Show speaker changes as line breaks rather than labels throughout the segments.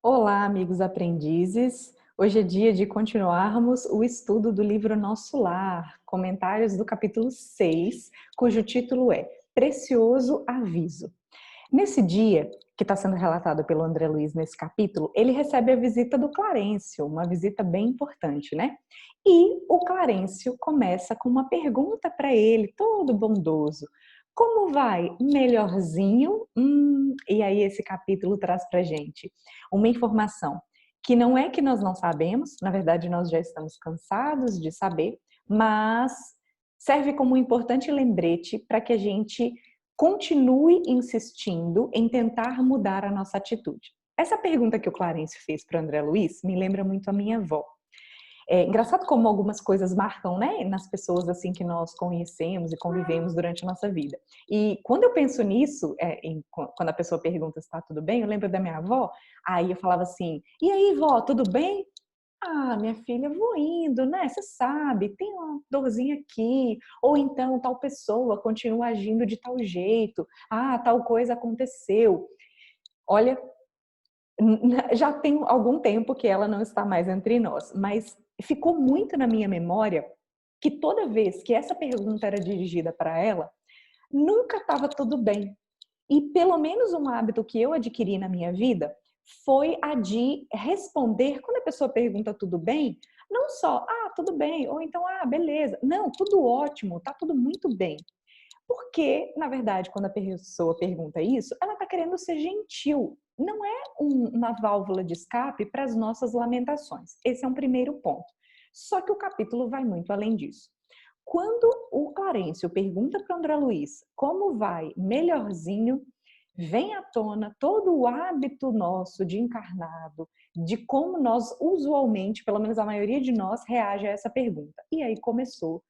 Olá, amigos aprendizes! Hoje é dia de continuarmos o estudo do livro Nosso Lar, comentários do capítulo 6, cujo título é Precioso Aviso. Nesse dia, que está sendo relatado pelo André Luiz nesse capítulo, ele recebe a visita do Clarencio, uma visita bem importante, né? E o Clarencio começa com uma pergunta para ele, todo bondoso. Como vai? Melhorzinho? E aí esse capítulo traz para gente uma informação que não é que nós não sabemos, na verdade nós já estamos cansados de saber, mas serve como um importante lembrete para que a gente continue insistindo em tentar mudar a nossa atitude. Essa pergunta que o Clarence fez para o André Luiz me lembra muito a minha avó. É engraçado como algumas coisas marcam, né, nas pessoas assim que nós conhecemos e convivemos durante a nossa vida. E quando eu penso nisso, quando a pessoa pergunta se está tudo bem, eu lembro da minha avó, aí eu falava assim, e aí vó, tudo bem? Ah, minha filha, vou indo, né? Você sabe, tem uma dorzinha aqui, ou então tal pessoa continua agindo de tal jeito, ah, tal coisa aconteceu. Olha, já tem algum tempo que ela não está mais entre nós, mas ficou muito na minha memória que toda vez que essa pergunta era dirigida para ela, nunca estava tudo bem. E pelo menos um hábito que eu adquiri na minha vida foi a de responder quando a pessoa pergunta tudo bem, não só, ah, tudo bem, ou então, ah, beleza. Não, tudo ótimo, tá tudo muito bem. Porque, na verdade, quando a pessoa pergunta isso, ela está querendo ser gentil. Não é uma válvula de escape para as nossas lamentações. Esse é um primeiro ponto. Só que o capítulo vai muito além disso. Quando o Clarencio pergunta para o André Luiz como vai melhorzinho, vem à tona todo o hábito nosso de encarnado, de como nós usualmente, pelo menos a maioria de nós, reage a essa pergunta. E aí começou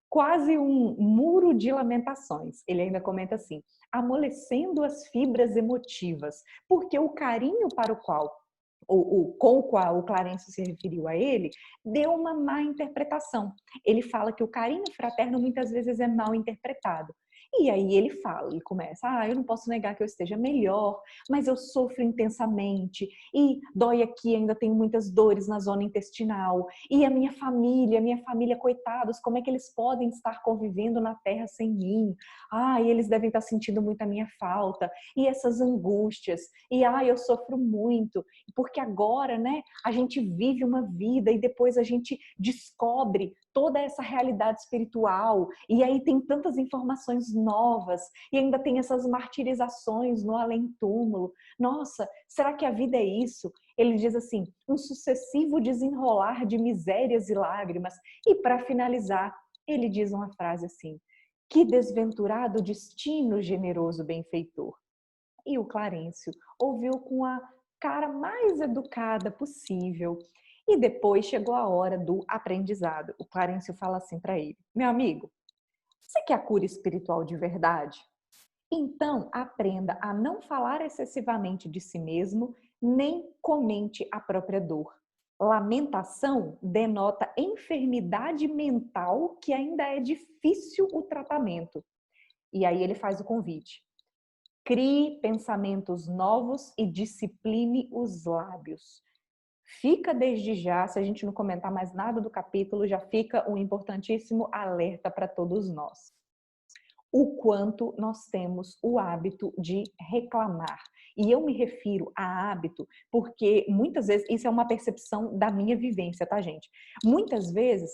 quase um muro de lamentações. Ele ainda comenta assim, amolecendo as fibras emotivas, porque o carinho para o qual com o qual o Clarencio se referiu a ele, deu uma má interpretação. Ele fala que o carinho fraterno muitas vezes é mal interpretado. E aí ele fala, ele começa, eu não posso negar que eu esteja melhor, mas eu sofro intensamente, e dói aqui, ainda tenho muitas dores na zona intestinal, e a minha família, coitados, como é que eles podem estar convivendo na terra sem mim? E eles devem estar sentindo muito a minha falta, e essas angústias, e eu sofro muito, porque agora, né, a gente vive uma vida e depois a gente descobre toda essa realidade espiritual e aí tem tantas informações novas e ainda tem essas martirizações no além-túmulo. Nossa, será que a vida é isso? Ele diz assim, um sucessivo desenrolar de misérias e lágrimas. E para finalizar, ele diz uma frase assim, que desventurado destino, generoso benfeitor. E o Clarencio ouviu com a cara mais educada possível. E depois chegou a hora do aprendizado. O Clarencio fala assim para ele: meu amigo, você quer a cura espiritual de verdade? Então aprenda a não falar excessivamente de si mesmo, nem comente a própria dor. Lamentação denota enfermidade mental que ainda é difícil o tratamento. E aí ele faz o convite. Crie pensamentos novos e discipline os lábios. Fica desde já, se a gente não comentar mais nada do capítulo, já fica um importantíssimo alerta para todos nós. O quanto nós temos o hábito de reclamar. E eu me refiro a hábito porque muitas vezes, isso é uma percepção da minha vivência, tá, gente? Muitas vezes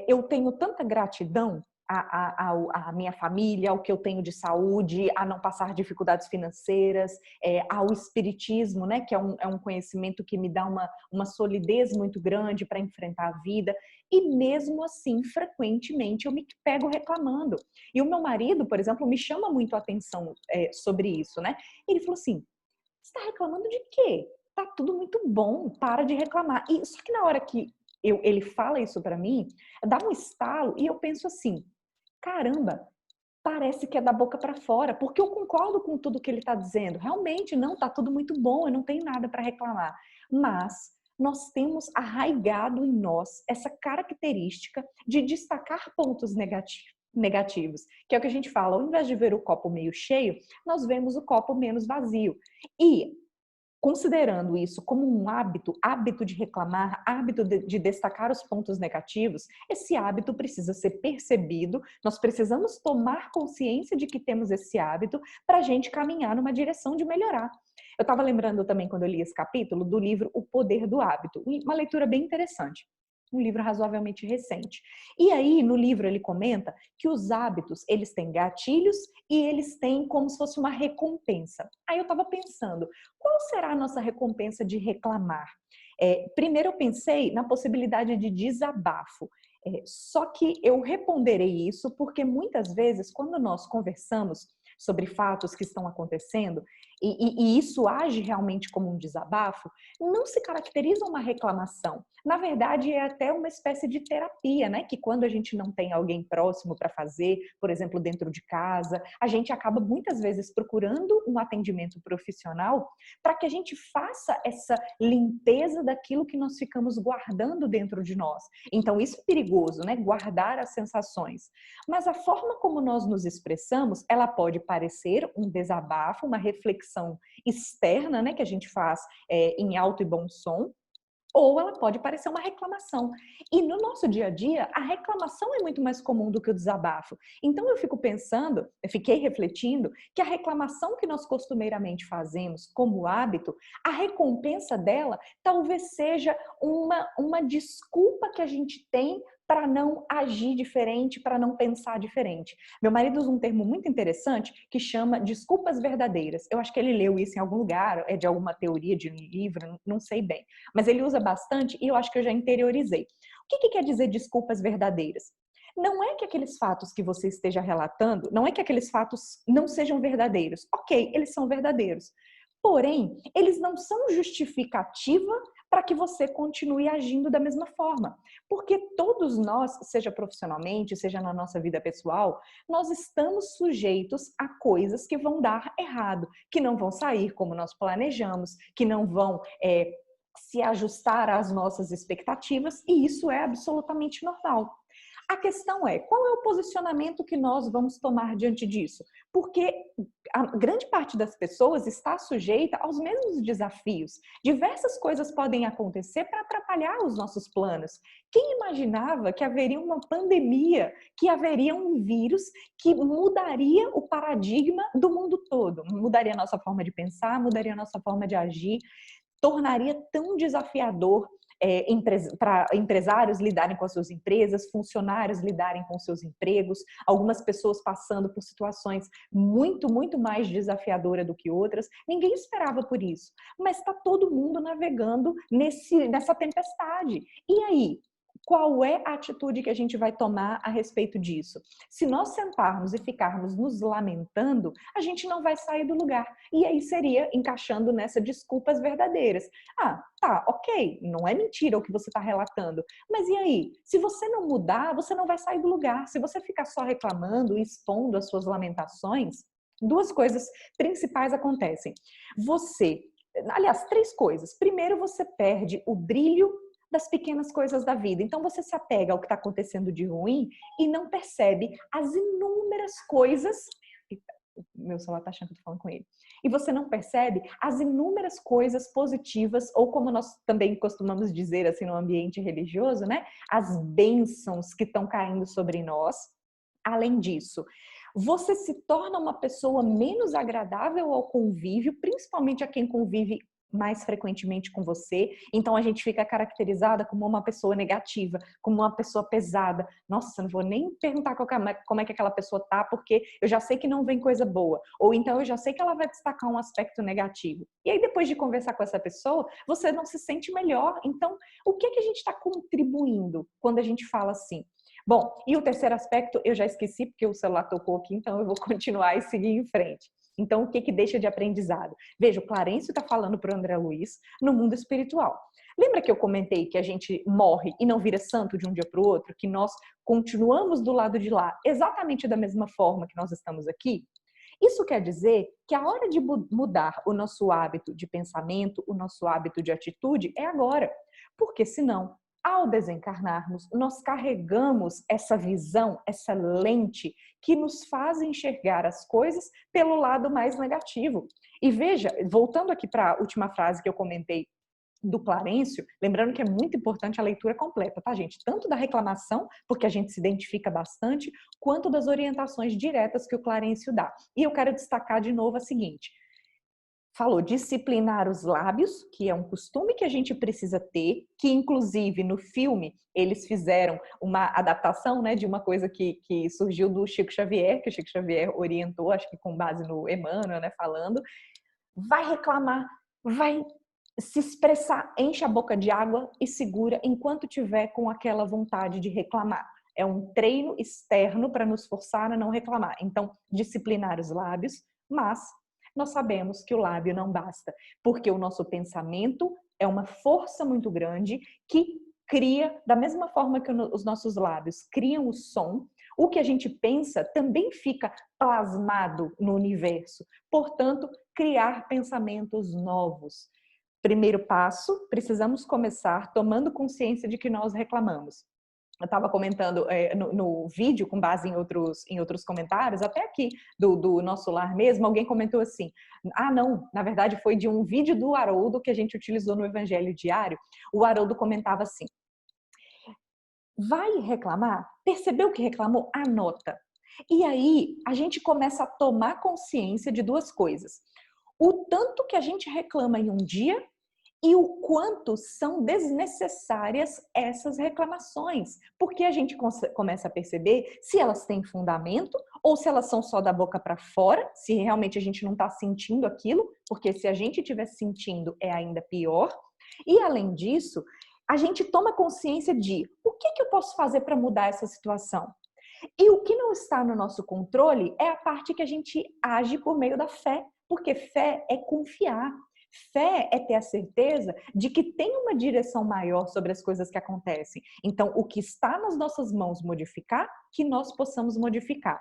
eu tenho tanta gratidão à minha família, ao que eu tenho de saúde, a não passar dificuldades financeiras, ao espiritismo, né, que é um conhecimento que me dá uma solidez muito grande para enfrentar a vida, e mesmo assim, frequentemente, eu me pego reclamando. E o meu marido, por exemplo, me chama muito a atenção sobre isso, né? Ele falou assim, você está reclamando de quê? Tá tudo muito bom, para de reclamar. E só que na hora que ele fala isso para mim, dá um estalo e eu penso assim, caramba, parece que é da boca para fora, porque eu concordo com tudo que ele está dizendo. Realmente, não, está tudo muito bom, eu não tenho nada para reclamar. Mas nós temos arraigado em nós essa característica de destacar pontos negativos, que é o que a gente fala, ao invés de ver o copo meio cheio, nós vemos o copo menos vazio. E considerando isso como um hábito de reclamar, hábito de destacar os pontos negativos, esse hábito precisa ser percebido, nós precisamos tomar consciência de que temos esse hábito para a gente caminhar numa direção de melhorar. Eu estava lembrando também, quando eu li esse capítulo, do livro O Poder do Hábito, uma leitura bem interessante. Um livro razoavelmente recente. E aí, no livro, ele comenta que os hábitos, eles têm gatilhos e eles têm como se fosse uma recompensa. Aí eu estava pensando, qual será a nossa recompensa de reclamar? Primeiro eu pensei na possibilidade de desabafo. Só que eu reponderei isso porque muitas vezes, quando nós conversamos sobre fatos que estão acontecendo, e isso age realmente como um desabafo, não se caracteriza uma reclamação. Na verdade, é até uma espécie de terapia, né? Que quando a gente não tem alguém próximo para fazer, por exemplo, dentro de casa, a gente acaba muitas vezes procurando um atendimento profissional para que a gente faça essa limpeza daquilo que nós ficamos guardando dentro de nós. Então, isso é perigoso, né? Guardar as sensações. Mas a forma como nós nos expressamos, ela pode parecer um desabafo, uma reflexão externa, né? Que a gente faz em alto e bom som, ou ela pode parecer uma reclamação. E no nosso dia a dia, a reclamação é muito mais comum do que o desabafo. Então eu fiquei refletindo que a reclamação que nós costumeiramente fazemos como hábito, a recompensa dela talvez seja uma desculpa que a gente tem para não agir diferente, para não pensar diferente. Meu marido usa um termo muito interessante que chama desculpas verdadeiras. Eu acho que ele leu isso em algum lugar, é de alguma teoria de um livro, não sei bem. Mas ele usa bastante e eu acho que eu já interiorizei. O que quer dizer desculpas verdadeiras? Não é que aqueles fatos que você esteja relatando, não é que aqueles fatos não sejam verdadeiros. Ok, eles são verdadeiros. Porém, eles não são justificativa para que você continue agindo da mesma forma. Porque todos nós, seja profissionalmente, seja na nossa vida pessoal, nós estamos sujeitos a coisas que vão dar errado, que não vão sair como nós planejamos, que não vão se ajustar às nossas expectativas, e isso é absolutamente normal. A questão é, qual é o posicionamento que nós vamos tomar diante disso? Porque a grande parte das pessoas está sujeita aos mesmos desafios. Diversas coisas podem acontecer para atrapalhar os nossos planos. Quem imaginava que haveria uma pandemia, que haveria um vírus que mudaria o paradigma do mundo todo? Mudaria a nossa forma de pensar, mudaria a nossa forma de agir, tornaria tão desafiador para empresários lidarem com as suas empresas, funcionários lidarem com seus empregos, algumas pessoas passando por situações muito, muito mais desafiadoras do que outras. Ninguém esperava por isso, mas está todo mundo navegando nessa tempestade. E aí? Qual é a atitude que a gente vai tomar a respeito disso? Se nós sentarmos e ficarmos nos lamentando, a gente não vai sair do lugar. E aí seria encaixando nessas desculpas verdadeiras. Ah, tá, ok, não é mentira o que você está relatando. Mas e aí? Se você não mudar, você não vai sair do lugar. Se você ficar só reclamando e expondo as suas lamentações, duas coisas principais acontecem. Aliás, três coisas. Primeiro, você perde o brilho das pequenas coisas da vida. Então você se apega ao que está acontecendo de ruim e não percebe as inúmeras coisas. Meu celular está achando que eu tô falando com ele. E você não percebe as inúmeras coisas positivas, ou como nós também costumamos dizer assim no ambiente religioso, né? As bênçãos que estão caindo sobre nós. Além disso, você se torna uma pessoa menos agradável ao convívio, principalmente a quem convive mais frequentemente com você. Então a gente fica caracterizada como uma pessoa negativa, como uma pessoa pesada. Nossa, não vou nem perguntar como é que aquela pessoa tá, porque eu já sei que não vem coisa boa. Ou então eu já sei que ela vai destacar um aspecto negativo. E aí depois de conversar com essa pessoa, você não se sente melhor. Então, o que a gente está contribuindo quando a gente fala assim? Bom, e o terceiro aspecto eu já esqueci, porque o celular tocou aqui, então eu vou continuar e seguir em frente. Então, o que deixa de aprendizado? Veja, o Clarencio está falando para o André Luiz no mundo espiritual. Lembra que eu comentei que a gente morre e não vira santo de um dia para o outro? Que nós continuamos do lado de lá exatamente da mesma forma que nós estamos aqui? Isso quer dizer que a hora de mudar o nosso hábito de pensamento, o nosso hábito de atitude é agora. Porque senão ao desencarnarmos, nós carregamos essa visão, essa lente que nos faz enxergar as coisas pelo lado mais negativo. E veja, voltando aqui para a última frase que eu comentei do Clarencio, lembrando que é muito importante a leitura completa, tá, gente? Tanto da reclamação, porque a gente se identifica bastante, quanto das orientações diretas que o Clarencio dá. E eu quero destacar de novo a seguinte: falou disciplinar os lábios, que é um costume que a gente precisa ter, que inclusive no filme eles fizeram uma adaptação, né, de uma coisa que surgiu do Chico Xavier, que o Chico Xavier orientou, acho que com base no Emmanuel, né, falando, vai reclamar, vai se expressar, enche a boca de água e segura enquanto tiver com aquela vontade de reclamar. É um treino externo para nos forçar a não reclamar. Então, disciplinar os lábios, mas nós sabemos que o lábio não basta, porque o nosso pensamento é uma força muito grande que cria, da mesma forma que os nossos lábios criam o som, o que a gente pensa também fica plasmado no universo. Portanto, criar pensamentos novos. Primeiro passo, precisamos começar tomando consciência de que nós reclamamos. Eu estava comentando no vídeo, com base em outros comentários, até aqui do Nosso Lar mesmo, alguém comentou assim, não, na verdade foi de um vídeo do Haroldo que a gente utilizou no Evangelho Diário. O Haroldo comentava assim, vai reclamar? Percebeu que reclamou? Anota. E aí a gente começa a tomar consciência de duas coisas. O tanto que a gente reclama em um dia e o quanto são desnecessárias essas reclamações, porque a gente começa a perceber se elas têm fundamento ou se elas são só da boca para fora, se realmente a gente não está sentindo aquilo, porque se a gente estiver sentindo é ainda pior. E além disso, a gente toma consciência de o que eu posso fazer para mudar essa situação. E o que não está no nosso controle é a parte que a gente age por meio da fé, porque fé é confiar. Fé é ter a certeza de que tem uma direção maior sobre as coisas que acontecem. Então, o que está nas nossas mãos modificar, que nós possamos modificar.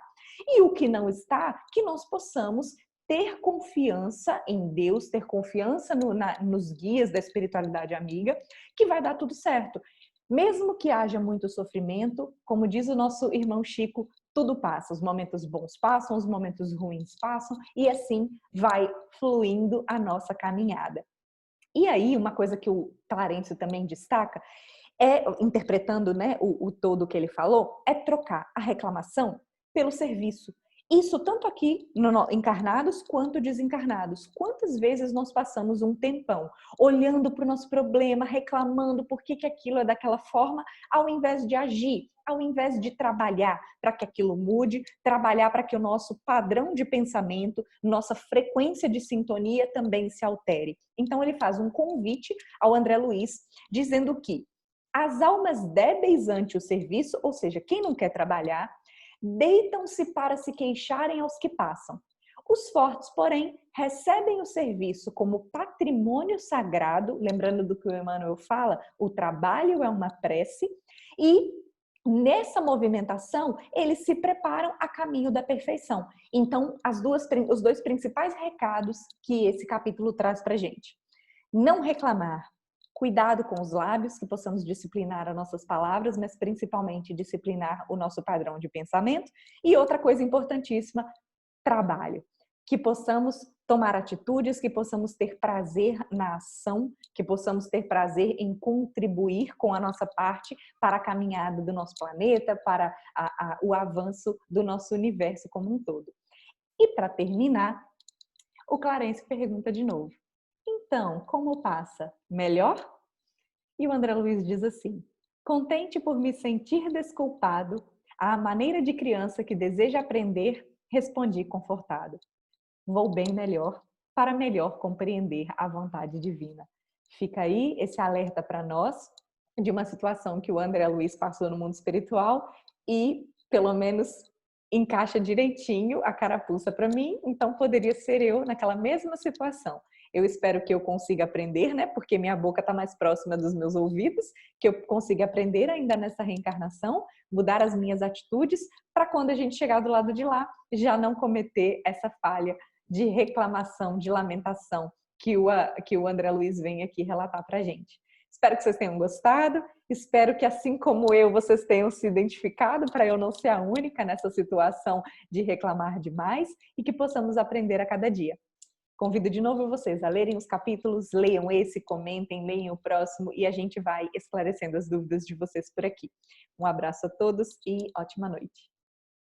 E o que não está, que nós possamos ter confiança em Deus, ter confiança nos guias da espiritualidade amiga, que vai dar tudo certo. Mesmo que haja muito sofrimento, como diz o nosso irmão Chico, tudo passa, os momentos bons passam, os momentos ruins passam, e assim vai fluindo a nossa caminhada. E aí, uma coisa que o Clarencio também destaca, interpretando, né, o todo que ele falou, é trocar a reclamação pelo serviço. Isso tanto aqui, encarnados quanto desencarnados. Quantas vezes nós passamos um tempão olhando para o nosso problema, reclamando por que aquilo é daquela forma, ao invés de agir, ao invés de trabalhar para que aquilo mude, trabalhar para que o nosso padrão de pensamento, nossa frequência de sintonia também se altere. Então ele faz um convite ao André Luiz, dizendo que as almas débeis ante o serviço, ou seja, quem não quer trabalhar, deitam-se para se queixarem aos que passam. Os fortes, porém, recebem o serviço como patrimônio sagrado, lembrando do que o Emmanuel fala, o trabalho é uma prece, e nessa movimentação, eles se preparam a caminho da perfeição. Então, os dois principais recados que esse capítulo traz para a gente. Não reclamar. Cuidado com os lábios, que possamos disciplinar as nossas palavras, mas principalmente disciplinar o nosso padrão de pensamento. E outra coisa importantíssima, trabalho. Que possamos tomar atitudes, que possamos ter prazer na ação, que possamos ter prazer em contribuir com a nossa parte para a caminhada do nosso planeta, para o avanço do nosso universo como um todo. E para terminar, o Clarencio pergunta de novo. Então, como passa? Melhor? E o André Luiz diz assim, contente por me sentir desculpado, à maneira de criança que deseja aprender, respondi confortado. Vou bem melhor, para melhor compreender a vontade divina. Fica aí esse alerta para nós de uma situação que o André Luiz passou no mundo espiritual e, pelo menos, encaixa direitinho a carapuça para mim, então poderia ser eu naquela mesma situação. Eu espero que eu consiga aprender, né? Porque minha boca está mais próxima dos meus ouvidos, que eu consiga aprender ainda nessa reencarnação, mudar as minhas atitudes, para quando a gente chegar do lado de lá, já não cometer essa falha de reclamação, de lamentação que o André Luiz vem aqui relatar para a gente. Espero que vocês tenham gostado. Espero que, assim como eu, vocês tenham se identificado para eu não ser a única nessa situação de reclamar demais e que possamos aprender a cada dia. Convido de novo vocês a lerem os capítulos, leiam esse, comentem, leiam o próximo e a gente vai esclarecendo as dúvidas de vocês por aqui. Um abraço a todos e ótima noite.